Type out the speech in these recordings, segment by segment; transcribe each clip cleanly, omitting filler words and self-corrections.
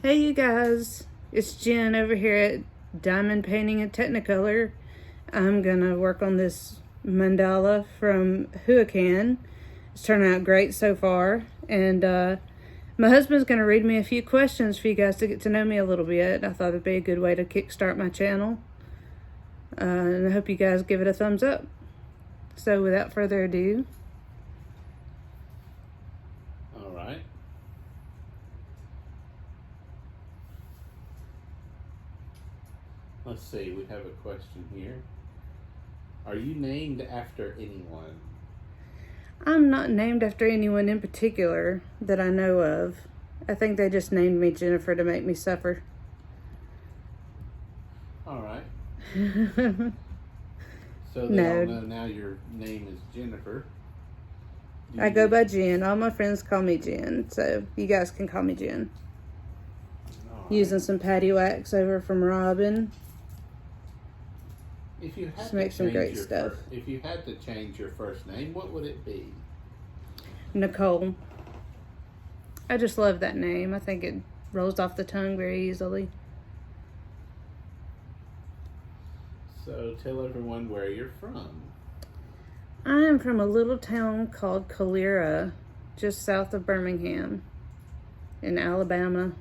Hey you guys, it's Jen over here at Diamond Painting and Technicolor. I'm gonna work on this mandala from Hubby. It's turning out great so far, and my husband's gonna read me a few questions for you guys to get to know me a little bit. I thought it'd be a good way to kickstart my channel, and I hope you guys give it a thumbs up. So without further ado, All right. Let's see, we have a question here. Are you named after anyone? I'm not named after anyone in particular that I know of. I think they just named me Jennifer to make me suffer. All right. So they No. all know now your name is Jennifer. I go by Jen. All my friends call me Jen, so you guys can call me Jen. All right. Using some patty wax over from Robin. If you had Just to make some change great your stuff. if you had to change your first name, what would it be? Nicole. I just love that name. I think it rolls off the tongue very easily. So tell everyone where you're from. I am from a little town called Calera, just south of Birmingham, in Alabama.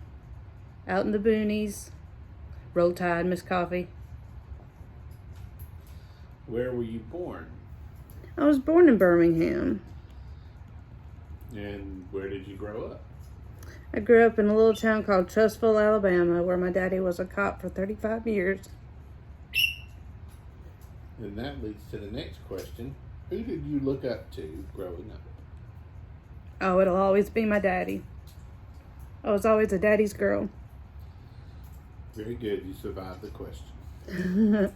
Out in the boonies. Roll Tide, Miss Coffee. Where were you born? I was born in Birmingham. And where did you grow up? I grew up in a little town called Trussville, Alabama, where my daddy was a cop for 35 years. And that leads to the next question. Who did you look up to growing up? Oh, it'll always be my daddy. I was always a daddy's girl. Very good. You survived the question.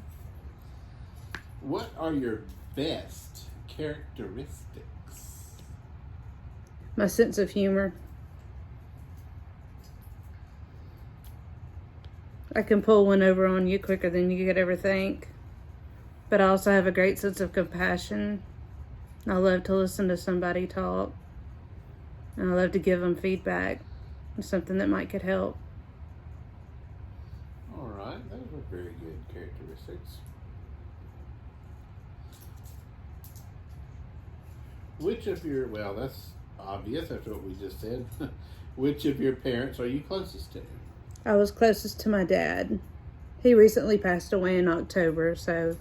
What are your best characteristics? My sense of humor. I can pull one over on you quicker than you could ever think. But I also have a great sense of compassion. I love to listen to somebody talk. And I love to give them feedback. Something that might could help. All right. Those are very good characteristics. Which of your, well, that's obvious after what we just said. Which of your parents are you closest to? I was closest to my dad. He recently passed away in October, so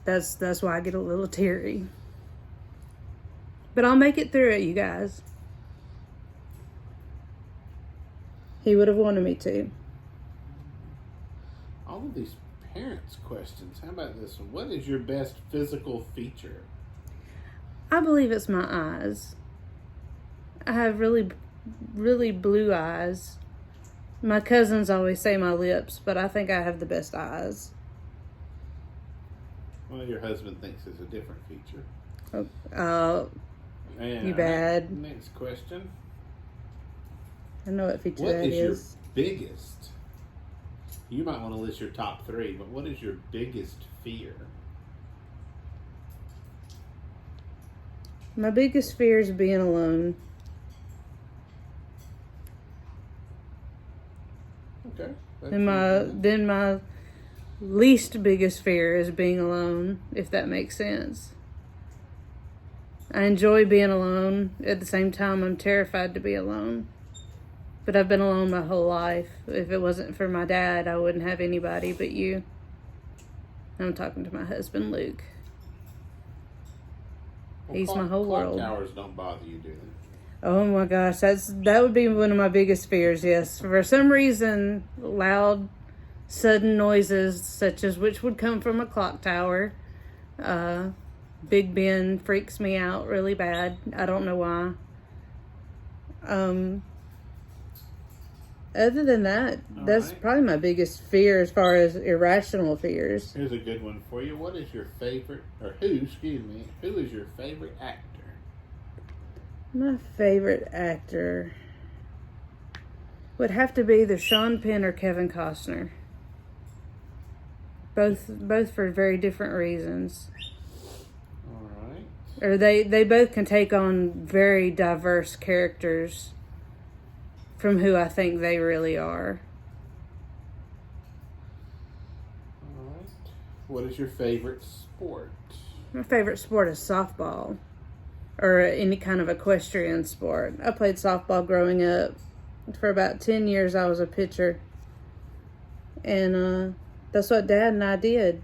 that's why I get a little teary. But I'll make it through it, you guys. He would have wanted me to. All of these parents' questions. How about this one? What is your best physical feature? I believe it's my eyes. I have really, really blue eyes. My cousins always say my lips, but I think I have the best eyes. Well, your husband thinks it's a different feature. And You bad. Next question. I know what feature What that is your is. biggest? You might want to list your top three, but what is your biggest fear? My biggest fear is being alone. Okay. And then my least biggest fear is being alone, if that makes sense. I enjoy being alone. At the same time, I'm terrified to be alone. But I've been alone my whole life. If it wasn't for my dad, I wouldn't have anybody but you. I'm talking to my husband, Luke. He's my whole world. Clock towers don't bother you, do they? Oh my gosh, that would be one of my biggest fears, yes. For some reason, loud, sudden noises, such as which would come from a clock tower, Big Ben freaks me out really bad. I don't know why. Other than that, that's probably my biggest fear as far as irrational fears. Here's a good one for you. What is your favorite, or who is your favorite actor? My favorite actor would have to be either Sean Penn or Kevin Costner. Both for very different reasons. All right. Or they both can take on very diverse characters from who I think they really are. All right. What is your favorite sport? My favorite sport is softball, or any kind of equestrian sport. I played softball growing up. For about 10 years, I was a pitcher. And that's what Dad and I did.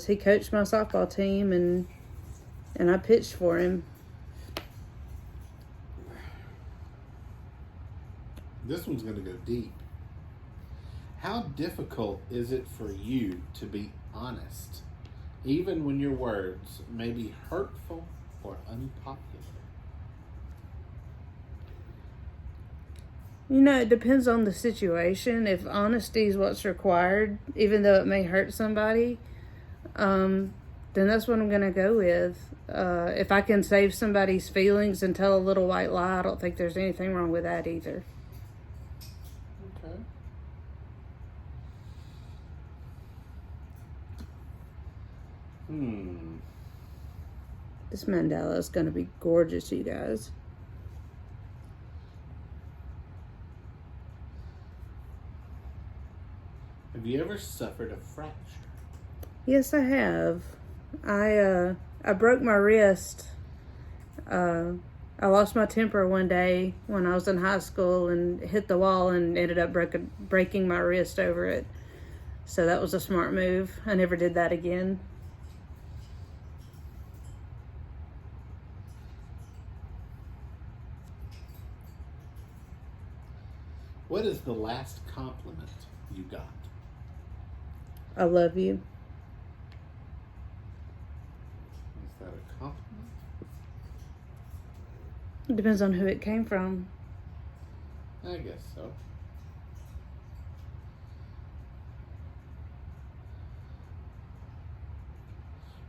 He coached my softball team, and I pitched for him. This one's going to go deep. How difficult is it for you to be honest, even when your words may be hurtful or unpopular? You know, it depends on the situation. If honesty is what's required, even though it may hurt somebody, then that's what I'm going to go with. If I can save somebody's feelings and tell a little white lie, I don't think there's anything wrong with that either. Okay. This mandala is going to be gorgeous, you guys. Have you ever suffered a fracture? Yes, I have. I broke my wrist. I lost my temper one day when I was in high school and hit the wall and ended up breaking my wrist over it. So that was a smart move. I never did that again. What is the last compliment you got? I love you. Is that a compliment? It depends on who it came from. I guess so.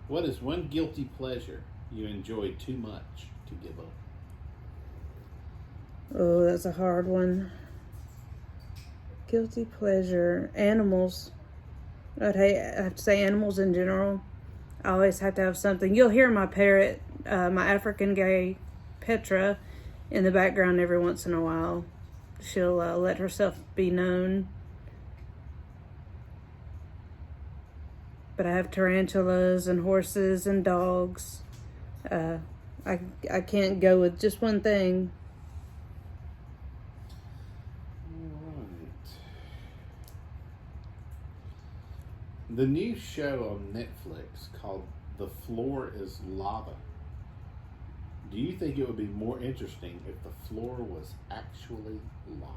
What is one guilty pleasure you enjoy too much to give up? Oh, that's a hard one. Guilty pleasure. Animals. I have to say animals in general. I always have to have something. You'll hear my parrot, my African gay Petra, in the background every once in a while. She'll let herself be known. But I have tarantulas and horses and dogs. I can't go with just one thing. The new show on Netflix called The Floor is Lava. Do you think it would be more interesting if the floor was actually lava?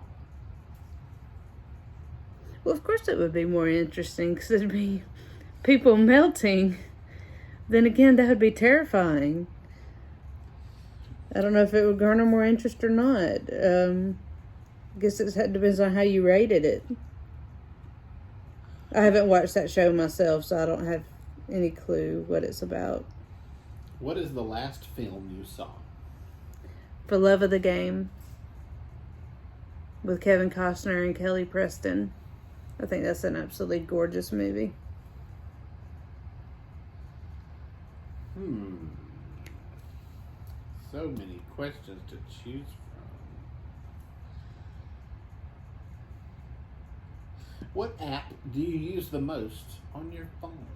Well, of course it would be more interesting because it'd be people melting. Then again, that would be terrifying. I don't know if it would garner more interest or not. I guess it depends on how you rated it. I haven't watched that show myself, so I don't have any clue what it's about. What is the last film you saw? For Love of the Game, with Kevin Costner and Kelly Preston. I think that's an absolutely gorgeous movie. So many questions to choose from. What app do you use the most on your phone?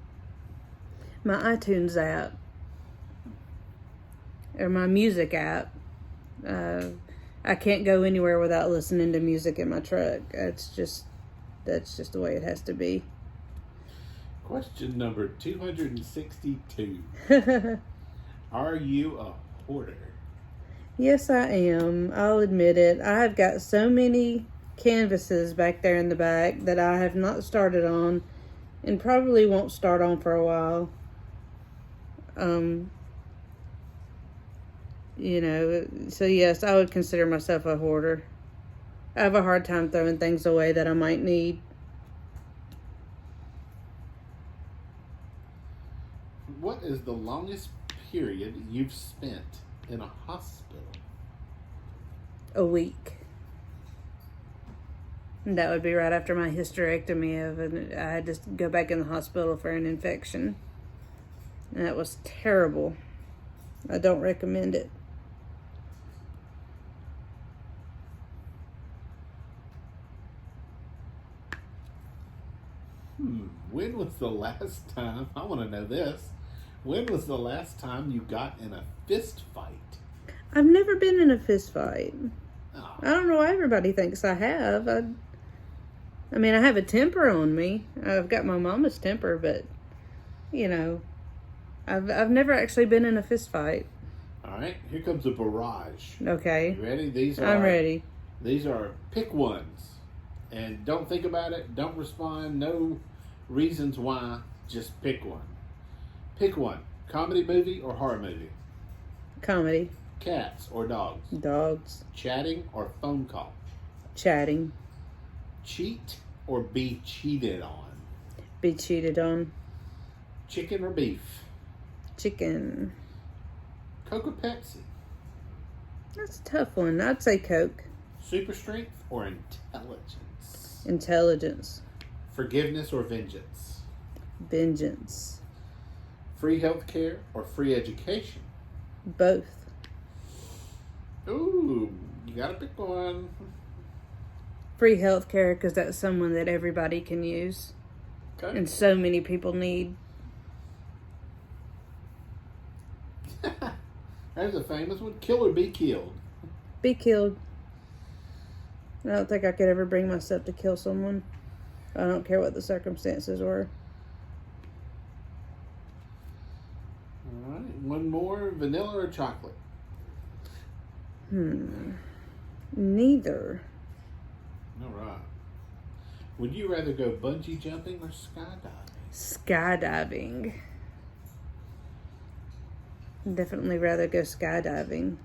My iTunes app. Or my music app. I can't go anywhere without listening to music in my truck. That's just the way it has to be. Question number 262. Are you a hoarder? Yes, I am. I'll admit it. I've got so many canvases back there in the back that I have not started on and probably won't start on for a while. So yes, I would consider myself a hoarder. I have a hard time throwing things away that I might need. What is the longest period you've spent in a hospital? A week. And that would be right after my hysterectomy. I had to go back in the hospital for an infection. And that was terrible. I don't recommend it. When was the last time? I want to know this. When was the last time you got in a fist fight? I've never been in a fist fight. Oh, I don't know why everybody thinks I have. I mean, I have a temper on me. I've got my mama's temper, but, you know, I've never actually been in a fist fight. all right. Here comes a barrage. Okay. You ready? I'm ready. These are pick ones. And don't think about it. Don't respond. No reasons why. Just pick one. Pick one. Comedy movie or horror movie? Comedy. Cats or dogs? Dogs. Chatting or phone call? Chatting. Cheat or be cheated on? Be cheated on. Chicken or beef? Chicken. Coke or Pepsi? That's a tough one. I'd say Coke. Super strength or intelligence? Intelligence. Forgiveness or vengeance? Vengeance. Free health care or free education? Both. Ooh, you gotta pick one. Free health care, because that's someone that everybody can use. Okay. And so many people need. There's a famous one. Kill or be killed? Be killed. I don't think I could ever bring myself to kill someone. I don't care what the circumstances were. All right. One more. Vanilla or chocolate? Neither. All right. Would you rather go bungee jumping or skydiving? Skydiving. Definitely rather go skydiving.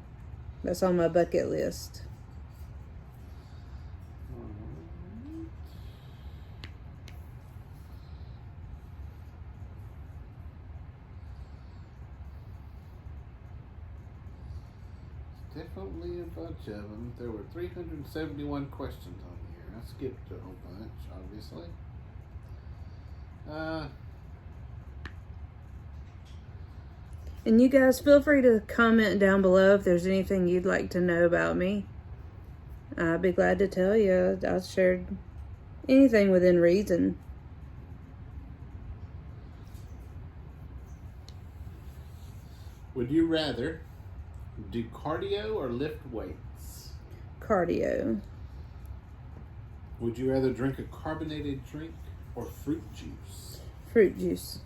That's on my bucket list. Definitely a bunch of them. There were 371 questions on here. I skipped a whole bunch, obviously. And you guys feel free to comment down below if there's anything you'd like to know about me. I'd be glad to tell you. I've shared anything within reason. Would you rather do cardio or lift weights? Cardio. Would you rather drink a carbonated drink or fruit juice? Fruit juice.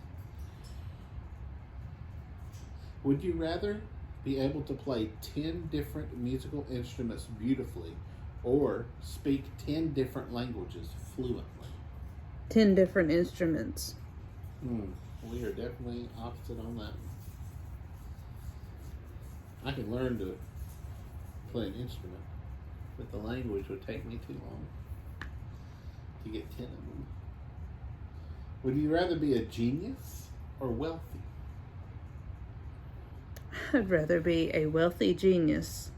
Would you rather be able to play 10 different musical instruments beautifully or speak 10 different languages fluently? 10 different instruments. We are definitely opposite on that one. I can learn to play an instrument, but the language would take me too long to get 10 of them. Would you rather be a genius or wealthy? I'd rather be a wealthy genius.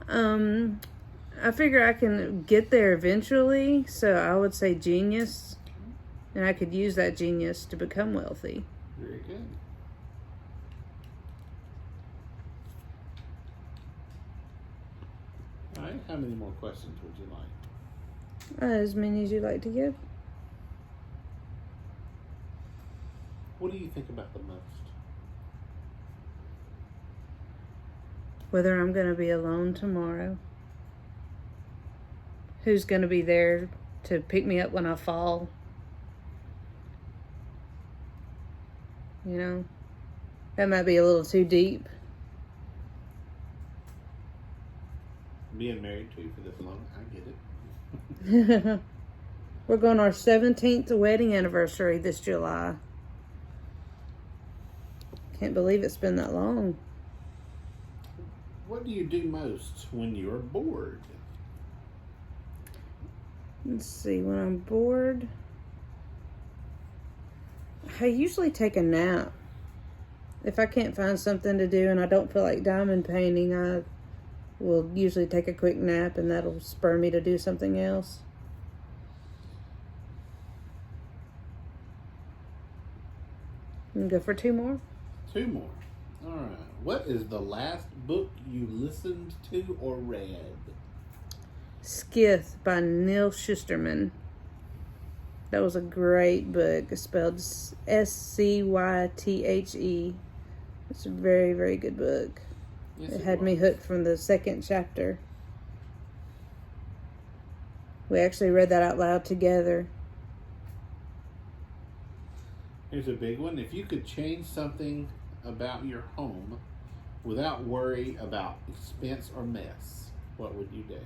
I figure I can get there eventually, so I would say genius, and I could use that genius to become wealthy. Very good. All right, how many more questions would you like? As many as you like to give. What do you think about the most? Whether I'm going to be alone tomorrow. Who's going to be there to pick me up when I fall? You know, that might be a little too deep. Being married to you for this long, I get it. We're going our 17th wedding anniversary this July. Can't believe it's been that long. What do you do most when you're bored? Let's see, when I'm bored, I usually take a nap. If I can't find something to do and I don't feel like diamond painting, I will usually take a quick nap and that'll spur me to do something else. And go for 2 more. 2 more. All right. What is the last book you listened to or read? Skith by Neil Shusterman. That was a great book. It's spelled Scythe. It's a very, very good book. Yes, It had me hooked from the second chapter. We actually read that out loud together. Here's a big one. If you could change something about your home without worry about expense or mess, what would you do?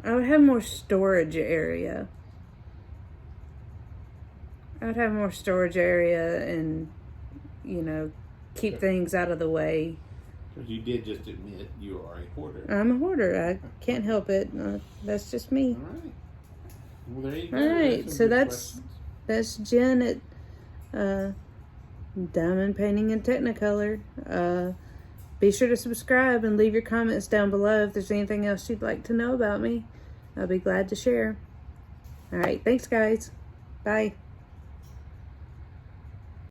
I would have more storage area. I'd have more storage area and, keep things out of the way. Because you did just admit you are a hoarder. I'm a hoarder. I can't help it. That's just me. All right. Well, there you go. All right. There's some So good that's questions. Jen at Diamond Painting and Technicolor. Be sure to subscribe and leave your comments down below if there's anything else you'd like to know about me. I'll be glad to share. All right. Thanks, guys. Bye.